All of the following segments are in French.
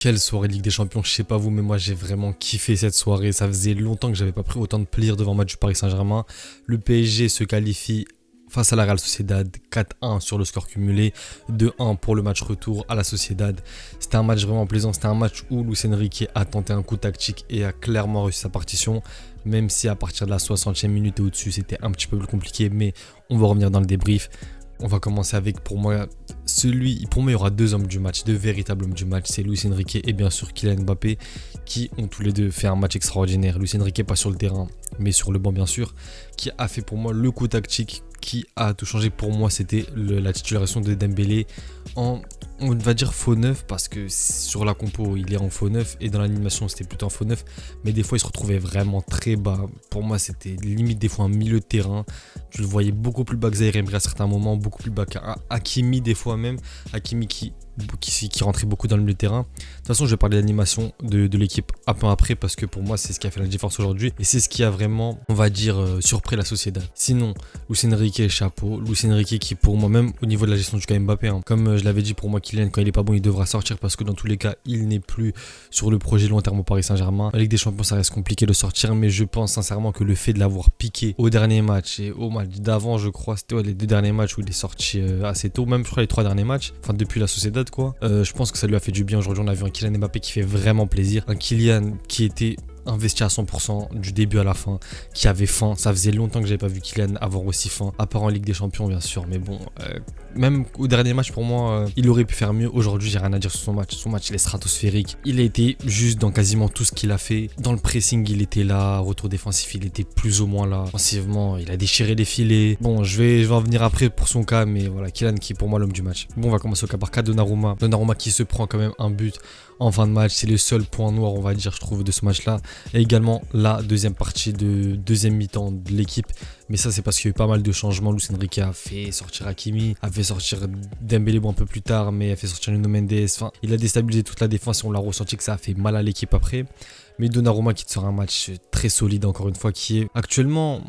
Quelle soirée Ligue des Champions, je sais pas vous, mais moi j'ai vraiment kiffé cette soirée. Ça faisait longtemps que j'avais pas pris autant de plaisir devant un match du Paris Saint-Germain. Le PSG se qualifie face à la Real Sociedad, 4-1 sur le score cumulé, 2-1 pour le match retour à la Sociedad. C'était un match vraiment plaisant, c'était un match où Luis Enrique a tenté un coup tactique et a clairement réussi sa partition, même si à partir de la 60e minute et au-dessus c'était un petit peu plus compliqué, mais on va revenir dans le débrief. On va commencer avec, pour moi, il y aura deux hommes du match, deux véritables hommes du match, c'est Luis Enrique et bien sûr Kylian Mbappé, qui ont tous les deux fait un match extraordinaire. Luis Enrique pas sur le terrain, mais sur le banc bien sûr, qui a fait pour moi le coup tactique qui a tout changé pour moi, c'était la titularisation de Dembélé en, on va dire faux neuf, parce que sur la compo il est en faux neuf et dans l'animation c'était plutôt en faux neuf, mais des fois il se retrouvait vraiment très bas. Pour moi c'était limite des fois un milieu de terrain, tu le voyais beaucoup plus bas que Zaïre Emery à certains moments, beaucoup plus bas qu'Hakimi des fois même, Hakimi qui rentrait beaucoup dans le milieu de terrain. De toute façon je vais parler d'animation de l'équipe un peu après, parce que pour moi c'est ce qui a fait la différence aujourd'hui et c'est ce qui a vraiment, on va dire, surpris la Sociedad. Sinon Luis Enrique, chapeau. Luis Enrique qui pour moi, même au niveau de la gestion du cas Mbappé, comme je l'avais dit, pour moi Kylian quand il est pas bon il devra sortir, parce que dans tous les cas il n'est plus sur le projet long terme au Paris Saint-Germain. La Ligue des Champions ça reste compliqué de sortir, mais je pense sincèrement que le fait de l'avoir piqué au dernier match et au match d'avant, je crois c'était les deux derniers matchs où il est sorti assez tôt, même je crois les trois derniers matchs, enfin depuis la Sociedad quoi, je pense que ça lui a fait du bien. Aujourd'hui on a vu un Kylian Mbappé qui fait vraiment plaisir, un Kylian qui était investi à 100% du début à la fin, qui avait faim. Ça faisait longtemps que j'avais pas vu Kylian avoir aussi faim, à part en Ligue des Champions bien sûr, mais bon, même au dernier match pour moi, il aurait pu faire mieux. Aujourd'hui j'ai rien à dire sur son match. Son match il est stratosphérique, il a été juste dans quasiment tout ce qu'il a fait. Dans le pressing il était là, retour défensif il était plus ou moins là, offensivement il a déchiré les filets. Bon, je vais en venir après pour son cas, mais voilà, Kylian qui est pour moi l'homme du match. Bon, on va commencer au cas par cas. Donnarumma qui se prend quand même un but en fin de match, c'est le seul point noir on va dire je trouve de ce match là, et également la deuxième partie de deuxième mi-temps de l'équipe, mais ça c'est parce qu'il y a eu pas mal de changements. Luis Enrique a fait sortir Hakimi, a fait sortir Dembélé un peu plus tard, mais a fait sortir Nuno Mendes, enfin il a déstabilisé toute la défense et on l'a ressenti que ça a fait mal à l'équipe après. Mais Donnarumma qui te sort un match très solide encore une fois, qui est actuellement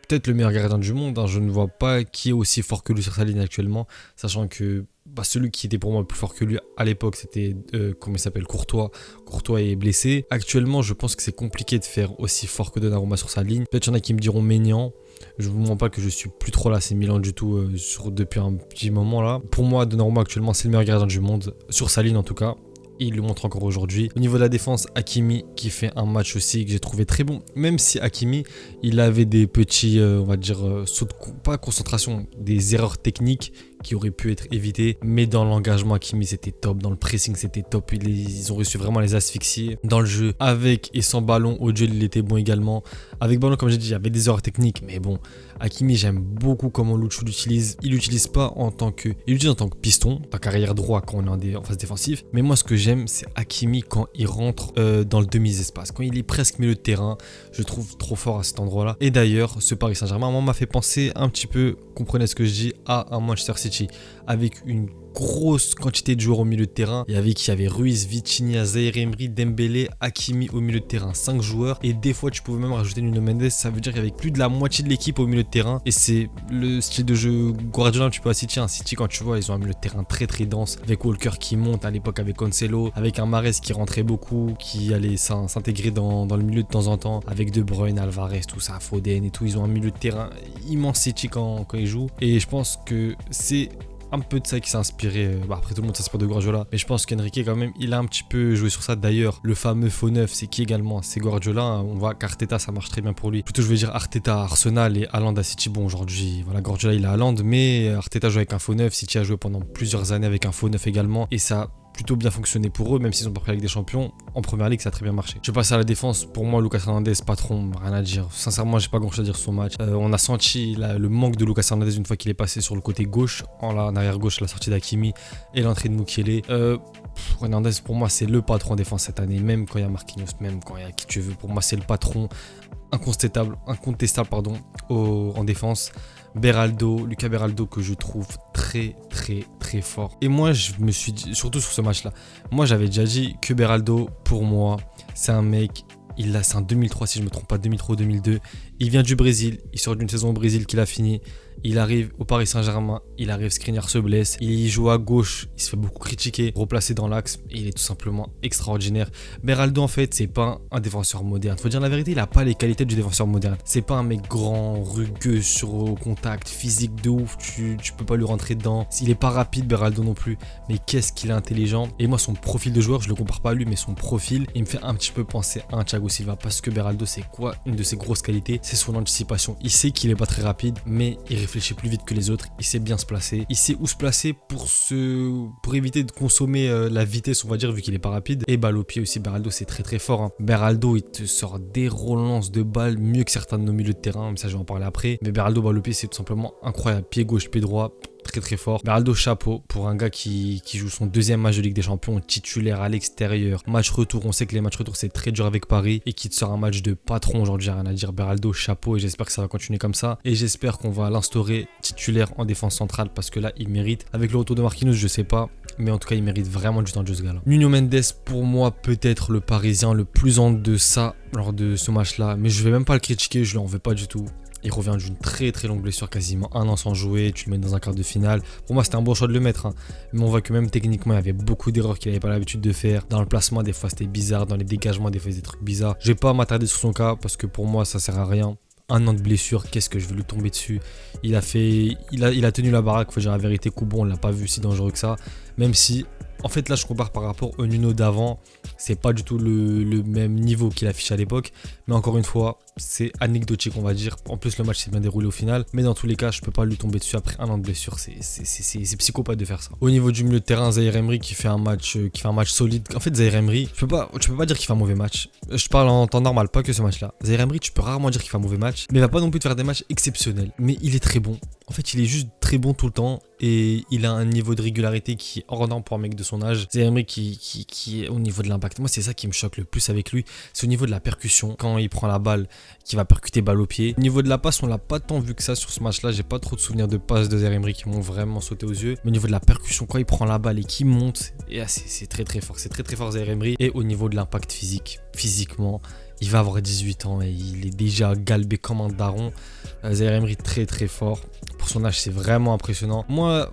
peut-être le meilleur gardien du monde, je ne vois pas qui est aussi fort que lui sur sa ligne actuellement, sachant que celui qui était pour moi le plus fort que lui à l'époque c'était comment il s'appelle, Courtois est blessé. Actuellement je pense que c'est compliqué de faire aussi fort que Donnarumma sur sa ligne. Peut-être qu'il y en a qui me diront Maignan, je vous mens pas que je suis plus trop là, c'est Milan du tout depuis un petit moment là. Pour moi Donnarumma actuellement c'est le meilleur gardien du monde sur sa ligne en tout cas. Il le montre encore aujourd'hui. Au niveau de la défense, Hakimi qui fait un match aussi que j'ai trouvé très bon. Même si Hakimi, il avait des petits, on va dire, sauts de pas concentration, des erreurs techniques qui auraient pu être évitées. Mais dans l'engagement, Hakimi c'était top. Dans le pressing c'était top. Ils ont réussi vraiment à les asphyxier. Dans le jeu, avec et sans ballon, au duel il était bon également. Avec ballon, comme j'ai dit, il y avait des erreurs techniques. Mais bon, Hakimi, j'aime beaucoup comment Lucho l'utilise. Il l'utilise pas en tant que... Il l'utilise en tant que piston, pas carrière droit quand on est en phase défensive. Mais moi, ce que j'aime, c'est Hakimi quand il rentre dans le demi-espace. Quand il est presque milieu de terrain, je trouve trop fort à cet endroit-là. Et d'ailleurs, ce Paris Saint-Germain, moi, m'a fait penser un petit peu, comprenez ce que je dis, à un Manchester City. Avec une grosse quantité de joueurs au milieu de terrain. Il y avait Ruiz, Vitinha, Zaïre Emery, Dembélé, Hakimi au milieu de terrain, 5 joueurs, et des fois tu pouvais même rajouter Nuno Mendes. Ça veut dire qu'il y avait plus de la moitié de l'équipe au milieu de terrain, et c'est le style de jeu Guardiola un petit peu à City. City, quand tu vois, ils ont un milieu de terrain très très dense, avec Walker qui monte à l'époque, avec Cancelo, avec un Mahrez qui rentrait beaucoup, qui allait s'intégrer dans le milieu de temps en temps, avec De Bruyne, Alvarez, tout ça, Foden et tout. Ils ont un milieu de terrain immense City quand ils jouent, et je pense que c'est un peu de ça qui s'est inspiré. Après tout le monde s'inspire de Guardiola, mais je pense qu'Enrique quand même il a un petit peu joué sur ça. D'ailleurs le fameux faux neuf c'est qui également? C'est Guardiola. On voit qu'Arteta ça marche très bien pour lui. Plutôt je veux dire Arteta à Arsenal et Haaland à City. Bon aujourd'hui voilà, Guardiola il a Haaland, mais Arteta joue avec un faux neuf. City a joué pendant plusieurs années avec un faux neuf également, et ça plutôt bien fonctionné pour eux, même s'ils ont pas pris la Ligue des Champions. En première ligue ça a très bien marché. Je passe à la défense. Pour moi Lucas Hernandez, patron, rien à dire, sincèrement j'ai pas grand chose à dire sur son match. On a senti le manque de Lucas Hernandez une fois qu'il est passé sur le côté gauche, en arrière gauche, la sortie d'Hakimi et l'entrée de Mukiele. Hernandez pour moi c'est le patron en défense cette année, même quand il y a Marquinhos, même quand il y a qui tu veux, pour moi c'est le patron incontestable en défense. Lucas Beraldo que je trouve très très très fort. Et moi je me suis dit, surtout sur ce match là, moi j'avais déjà dit que Beraldo pour moi c'est un mec, c'est un 2003 si je me trompe pas, 2003 ou 2002, Il vient du Brésil, il sort d'une saison au Brésil qu'il a fini. Il arrive au Paris Saint-Germain, il arrive, Skriniar se blesse, il joue à gauche, il se fait beaucoup critiquer, replacé dans l'axe, et il est tout simplement extraordinaire. Beraldo en fait, c'est pas un défenseur moderne. Faut dire la vérité, il a pas les qualités du défenseur moderne. C'est pas un mec grand, rugueux, sur au contact, physique de ouf, tu peux pas lui rentrer dedans. Il est pas rapide Beraldo non plus, mais qu'est-ce qu'il est intelligent. Et moi son profil de joueur, je le compare pas à lui, mais son profil, il me fait un petit peu penser à un Thiago Silva, parce que Beraldo c'est quoi une de ses grosses qualités, c'est son anticipation. Il sait qu'il est pas très rapide, mais il réfléchit plus vite que les autres, il sait bien se placer, il sait où se placer pour éviter de consommer la vitesse, on va dire, vu qu'il est pas rapide. Et balle au pied aussi, Beraldo c'est très fort, hein. Beraldo il te sort des relances de balles mieux que certains de nos milieux de terrain, mais ça je vais en parler après. Mais Beraldo balle au pied c'est tout simplement incroyable, pied gauche, pied droit, très fort. Beraldo, chapeau pour un gars qui joue son deuxième match de Ligue des Champions titulaire à l'extérieur. Match retour, on sait que les matchs retour c'est très dur avec Paris et qui te sort un match de patron aujourd'hui, rien à dire. Beraldo, chapeau, et j'espère que ça va continuer comme ça. Et j'espère qu'on va l'instaurer titulaire en défense centrale parce que là il mérite. Avec le retour de Marquinhos, je sais pas, mais en tout cas il mérite vraiment du temps de jeu ce gars-là. Nuno Mendes, pour moi peut-être le Parisien le plus en deçà lors de ce match-là, mais je vais même pas le critiquer, je lui en veux pas du tout. Il revient d'une très longue blessure, quasiment un an sans jouer, tu le mets dans un quart de finale. Pour moi c'était un bon choix de le mettre, hein. Mais on voit que même techniquement il y avait beaucoup d'erreurs qu'il n'avait pas l'habitude de faire. Dans le placement des fois c'était bizarre, dans les dégagements des fois il faisait des trucs bizarres. Je vais pas m'attarder sur son cas parce que pour moi ça sert à rien. Un an de blessure, qu'est-ce que je vais lui tomber dessus. Il a tenu la baraque, faut dire la vérité, coup bon on l'a pas vu si dangereux que ça. Même si, en fait là je compare par rapport au Nuno d'avant, c'est pas du tout le même niveau qu'il affiche à l'époque. Mais encore une fois, c'est anecdotique on va dire. En plus le match s'est bien déroulé au final. Mais dans tous les cas, je peux pas lui tomber dessus après un an de blessure. C'est psychopathe de faire ça. Au niveau du milieu de terrain, Zaïre Emery qui fait un match solide. En fait Zaïre Emery, tu peux pas dire qu'il fait un mauvais match. Je parle en temps normal, pas que ce match là. Zaïre Emery, tu peux rarement dire qu'il fait un mauvais match. Mais il va pas non plus te faire des matchs exceptionnels. Mais il est très bon. En fait il est juste très bon tout le temps. Et il a un niveau de régularité qui est hors norme pour un mec de son âge. Zaïre Emery qui est au niveau de l'impact. Moi c'est ça qui me choque le plus avec lui. C'est au niveau de la percussion. Quand il prend la balle, qui va percuter balle au pied. Au niveau de la passe, on l'a pas tant vu que ça sur ce match-là. J'ai pas trop de souvenirs de passes de Zaïre Emery qui m'ont vraiment sauté aux yeux. Mais au niveau de la percussion, quand il prend la balle et qu'il monte, et c'est très fort. C'est très fort Zaïre Emery. Et au niveau de l'impact physiquement, il va avoir 18 ans et il est déjà galbé comme un daron. Zaïre Emery très fort. Pour son âge, c'est vraiment impressionnant. Moi,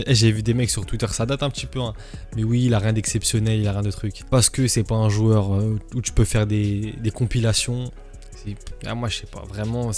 j'ai vu des mecs sur Twitter, ça date un petit peu, hein. Mais oui, il a rien d'exceptionnel, il a rien de truc. Parce que c'est pas un joueur où tu peux faire des compilations. Moi je sais pas, vraiment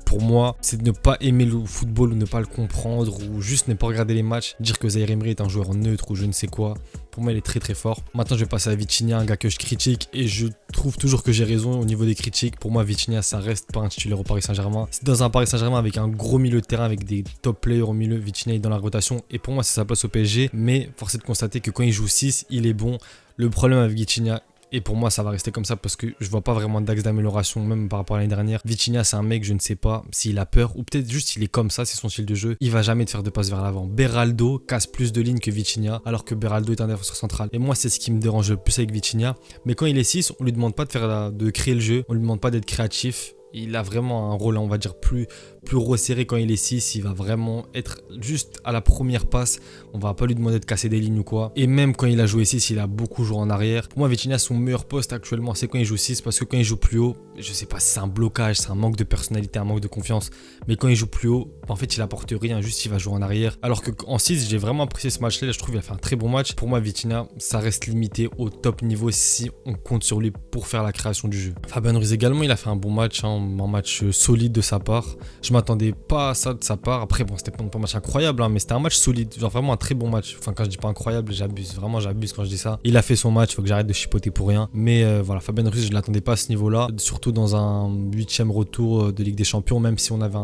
pour moi c'est de ne pas aimer le football ou ne pas le comprendre ou juste ne pas regarder les matchs, dire que Zaïre Emery est un joueur neutre ou je ne sais quoi. Pour moi il est très fort. Maintenant je vais passer à Vitinha, un gars que je critique et je trouve toujours que j'ai raison au niveau des critiques. Pour moi Vitinha ça reste pas un titulaire au Paris Saint-Germain. C'est dans un Paris Saint-Germain avec un gros milieu de terrain, avec des top players au milieu, Vitinha est dans la rotation et pour moi c'est sa place au PSG. Mais force est de constater que quand il joue 6 il est bon. Le problème avec Vitinha, et pour moi, ça va rester comme ça parce que je vois pas vraiment d'axe d'amélioration, même par rapport à l'année dernière. Vitinha, c'est un mec, je ne sais pas s'il a peur ou peut-être juste il est comme ça, c'est son style de jeu. Il va jamais te faire de passe vers l'avant. Beraldo casse plus de lignes que Vitinha, alors que Beraldo est un défenseur central. Et moi, c'est ce qui me dérange le plus avec Vitinha. Mais quand il est 6, on lui demande pas de créer le jeu, on lui demande pas d'être créatif. Il a vraiment un rôle, on va dire, plus resserré quand il est 6. Il va vraiment être juste à la première passe. On va pas lui demander de casser des lignes ou quoi. Et même quand il a joué 6, il a beaucoup joué en arrière. Pour moi, Vitinha, son meilleur poste actuellement, c'est quand il joue 6. Parce que quand il joue plus haut, je sais pas si c'est un blocage, c'est un manque de personnalité, un manque de confiance. Mais quand il joue plus haut, en fait, il apporte rien. Juste, il va jouer en arrière. Alors qu'en 6, j'ai vraiment apprécié ce match-là. Je trouve qu'il a fait un très bon match. Pour moi, Vitinha, ça reste limité au top niveau si on compte sur lui pour faire la création du jeu. Fabien Ruiz également, il a fait un bon match, hein. Un match solide de sa part. Je m'attendais pas à ça de sa part. Après, bon, c'était pas un match incroyable, hein, mais c'était un match solide. Genre vraiment un très bon match. Enfin, quand je dis pas incroyable, j'abuse. Vraiment, j'abuse quand je dis ça. Il a fait son match, faut que j'arrête de chipoter pour rien. Mais voilà, Fabien Ruiz, je l'attendais pas à ce niveau-là. Surtout dans un 8e retour de Ligue des Champions, même si on avait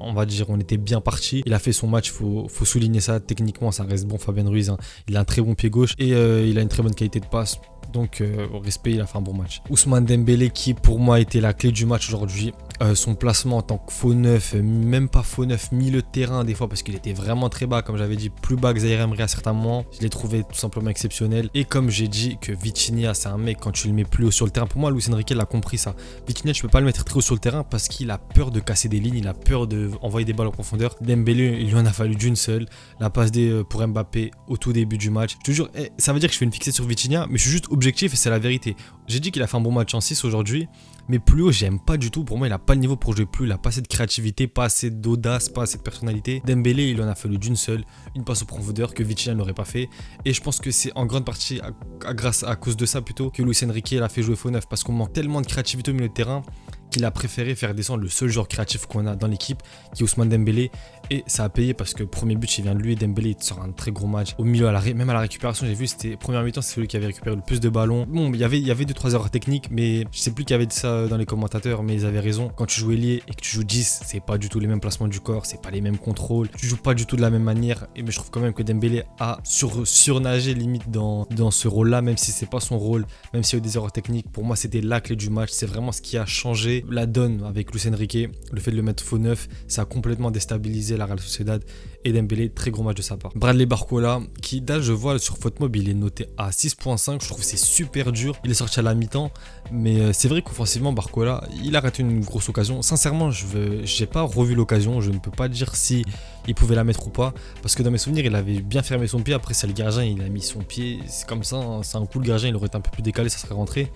on va dire, on était bien parti. Il a fait son match, faut souligner ça. Techniquement, ça reste bon, Fabien Ruiz, hein. Il a un très bon pied gauche et il a une très bonne qualité de passe. Donc au respect, il a fait un bon match. Ousmane Dembélé qui pour moi était la clé du match aujourd'hui. Son placement en tant que faux neuf, même pas faux neuf, milieu de terrain des fois parce qu'il était vraiment très bas, comme j'avais dit, plus bas que Zaïre Emery à certains moments. Je l'ai trouvé tout simplement exceptionnel. Et comme j'ai dit que Vitinha c'est un mec quand tu le mets plus haut sur le terrain, pour moi Luis Enrique l'a compris ça. Vitinha tu peux pas le mettre très haut sur le terrain parce qu'il a peur de casser des lignes, il a peur d'envoyer des balles en profondeur. Dembélé il lui en a fallu d'une seule, la passe pour Mbappé au tout début du match. Je te jure, ça veut dire que je fais une fixette sur Vitinha, mais je suis juste objectif et c'est la vérité. J'ai dit qu'il a fait un bon match en 6 aujourd'hui, mais plus haut, j'aime pas du tout. Pour moi, il a pas le niveau pour jouer plus. Il a pas assez de créativité, pas assez d'audace, pas assez de personnalité. Dembélé, il en a fallu d'une seule, une passe au profondeur que Vitinha n'aurait pas fait. Et je pense que c'est en grande partie à cause de ça plutôt que Luis Enrique l'a fait jouer faux neuf, parce qu'on manque tellement de créativité au milieu de terrain qu'il a préféré faire descendre le seul joueur créatif qu'on a dans l'équipe, qui est Ousmane Dembélé. Et ça a payé parce que premier but, il vient de lui. Dembélé, il sort un très gros match. Au milieu, même à la récupération, j'ai vu, c'était première mi-temps, c'est celui qui avait récupéré le plus de ballons. Bon, il y avait 2-3 erreurs techniques, mais je sais plus qui avait dit ça dans les commentateurs, mais ils avaient raison. Quand tu joues ailier et que tu joues 10, c'est pas du tout les mêmes placements du corps, c'est pas les mêmes contrôles. Tu joues pas du tout de la même manière. Mais je trouve quand même que Dembélé a surnagé limite dans ce rôle-là, même si c'est pas son rôle, même s'il y a eu des erreurs techniques. Pour moi, c'était la clé du match. C'est vraiment ce qui a changé la donne avec Luis Enrique. Le fait de le mettre faux neuf, ça a complètement déstabilisé la Real Sociedad. Et Dembélé, très gros match de sa part. Bradley Barcola, qui là je vois sur FootMob, il est noté à 6.5. Je trouve que c'est super dur. Il est sorti à la mi-temps, mais c'est vrai qu'offensivement, Barcola, il a raté une grosse occasion. Sincèrement, j'ai pas revu l'occasion. Je ne peux pas dire si il pouvait la mettre ou pas, parce que dans mes souvenirs, il avait bien fermé son pied. Après, c'est le gardien, il a mis son pied. C'est comme ça, hein, c'est un coup le gardien, il aurait été un peu plus décalé, ça serait rentré.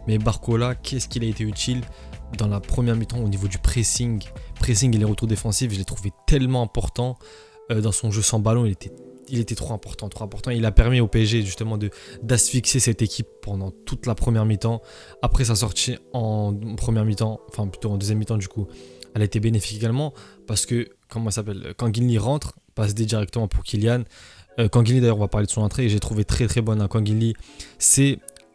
Mais Barcola, qu'est-ce qu'il a été utile dans la première mi-temps au niveau du pressing et les retours défensifs. Je l'ai trouvé tellement important. Dans son jeu sans ballon, il était trop important. Il a permis au PSG justement d'asphyxier cette équipe pendant toute la première mi-temps. Après sa sortie en première mi-temps, enfin plutôt en deuxième mi-temps du coup, elle a été bénéfique également parce que, comment ça s'appelle, quand Kanguinli rentre, passe directement pour Kylian. Kanguinli d'ailleurs, on va parler de son entrée, et j'ai trouvé très très bonne. Kanguinli,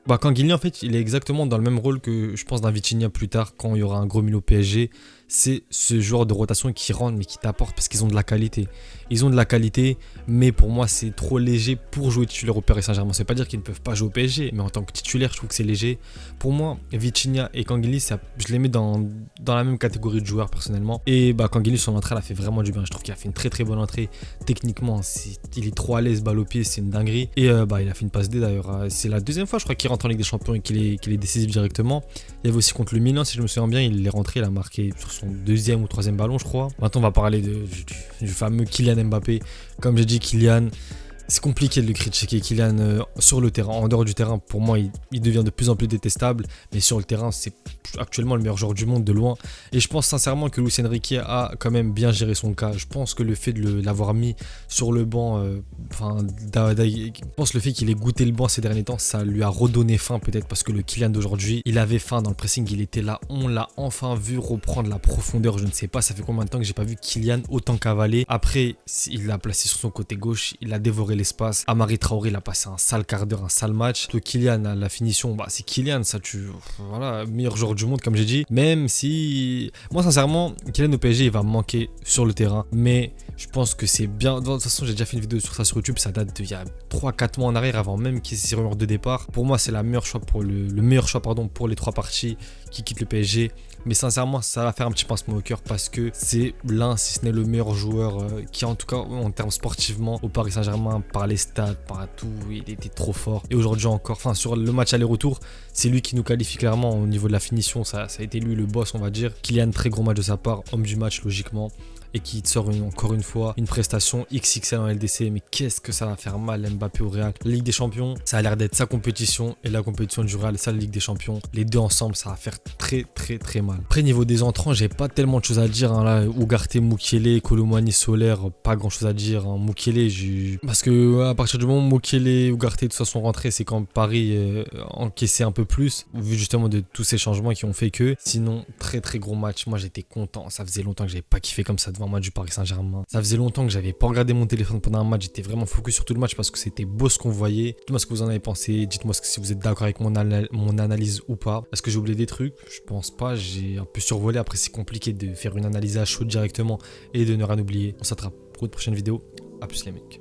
Kanguinli en fait, il est exactement dans le même rôle que je pense d'un Vitinha plus tard quand il y aura un gros milieu au PSG. C'est ce genre de rotation qui rentre mais qui t'apporte parce qu'ils ont de la qualité. Ils ont de la qualité, mais pour moi c'est trop léger pour jouer titulaire au Paris Saint-Germain. C'est pas dire qu'ils ne peuvent pas jouer au PSG, mais en tant que titulaire, je trouve que c'est léger. Pour moi, Vitinha et Kanguinli, je les mets dans la même catégorie de joueurs personnellement. Et Kanguinli, son entrée, elle a fait vraiment du bien. Je trouve qu'il a fait une très très bonne entrée. Techniquement, il est trop à l'aise, balle au pied, c'est une dinguerie. Et il a fait une passe D d'ailleurs. C'est la deuxième fois, je crois, qu'il rentre en Ligue des Champions et qu'il est décisif directement. Il y avait aussi contre le Milan, si je me souviens bien, il est rentré, il a marqué sur son deuxième ou troisième ballon, je crois. Maintenant, on va parler du fameux Kylian Mbappé. Comme j'ai dit, Kylian, c'est compliqué de le critiquer. Kylian, sur le terrain, en dehors du terrain, pour moi, il devient de plus en plus détestable. Mais sur le terrain, c'est actuellement le meilleur joueur du monde de loin. Et je pense sincèrement que Luis Enrique a quand même bien géré son cas. Je pense que le fait de l'avoir mis sur le banc, je pense le fait qu'il ait goûté le banc ces derniers temps, ça lui a redonné faim peut-être parce que le Kylian d'aujourd'hui, il avait faim dans le pressing, il était là. On l'a enfin vu reprendre la profondeur. Je ne sais pas, ça fait combien de temps que j'ai pas vu Kylian autant cavaler. Après, il l'a placé sur son côté gauche, il a dévoré l'espace. Amari Traoré, il a passé un sale quart d'heure, un sale match. Le Kylian, la finition, c'est Kylian, ça voilà, meilleur joueur du monde comme j'ai dit. Même si, moi sincèrement, Kylian au PSG, il va me manquer sur le terrain, mais je pense que c'est bien. De toute façon, j'ai déjà fait une vidéo sur ça sur YouTube, ça date d'il y a 3-4 mois en arrière, avant même qu'il s'y rumeur de départ. Pour moi, c'est le meilleur choix pour les trois parties qui quittent le PSG. Mais sincèrement, ça va faire un petit pincement au cœur parce que c'est l'un, si ce n'est le meilleur joueur qui, en tout cas, en termes sportivement, au Paris Saint-Germain, par les stats, par tout, il était trop fort. Et aujourd'hui encore, sur le match aller-retour, c'est lui qui nous qualifie clairement au niveau de la finition. Ça a été lui le boss, on va dire. Kylian, très gros match de sa part, homme du match, logiquement. Et qui sort encore une fois une prestation XXL en LDC. Mais qu'est-ce que ça va faire mal Mbappé au Real. La Ligue des Champions, ça a l'air d'être sa compétition et la compétition du Real, ça la Ligue des Champions. Les deux ensemble, ça va faire très très très mal. Après niveau des entrants, j'ai pas tellement de choses à dire. Là, Ugarte, Mukiele, Colomani, Soler, pas grand chose à dire. Mukiele, parce que à partir du moment où Mukiele, Ugarte, tout ça sont rentrés, c'est quand Paris encaissait un peu plus, vu justement de tous ces changements qui ont fait que. Sinon, très très gros match. Moi, j'étais content. Ça faisait longtemps que j'avais pas kiffé comme ça devant un match du Paris Saint-Germain. Ça faisait longtemps que j'avais pas regardé mon téléphone pendant un match. J'étais vraiment focus sur tout le match parce que c'était beau ce qu'on voyait. Dites-moi ce que vous en avez pensé. Dites-moi si vous êtes d'accord avec mon analyse ou pas. Est-ce que j'ai oublié des trucs? Je pense pas. J'ai un peu survolé. Après, c'est compliqué de faire une analyse à chaud directement et de ne rien oublier. On s'attrape pour une prochaine vidéo. A plus les mecs.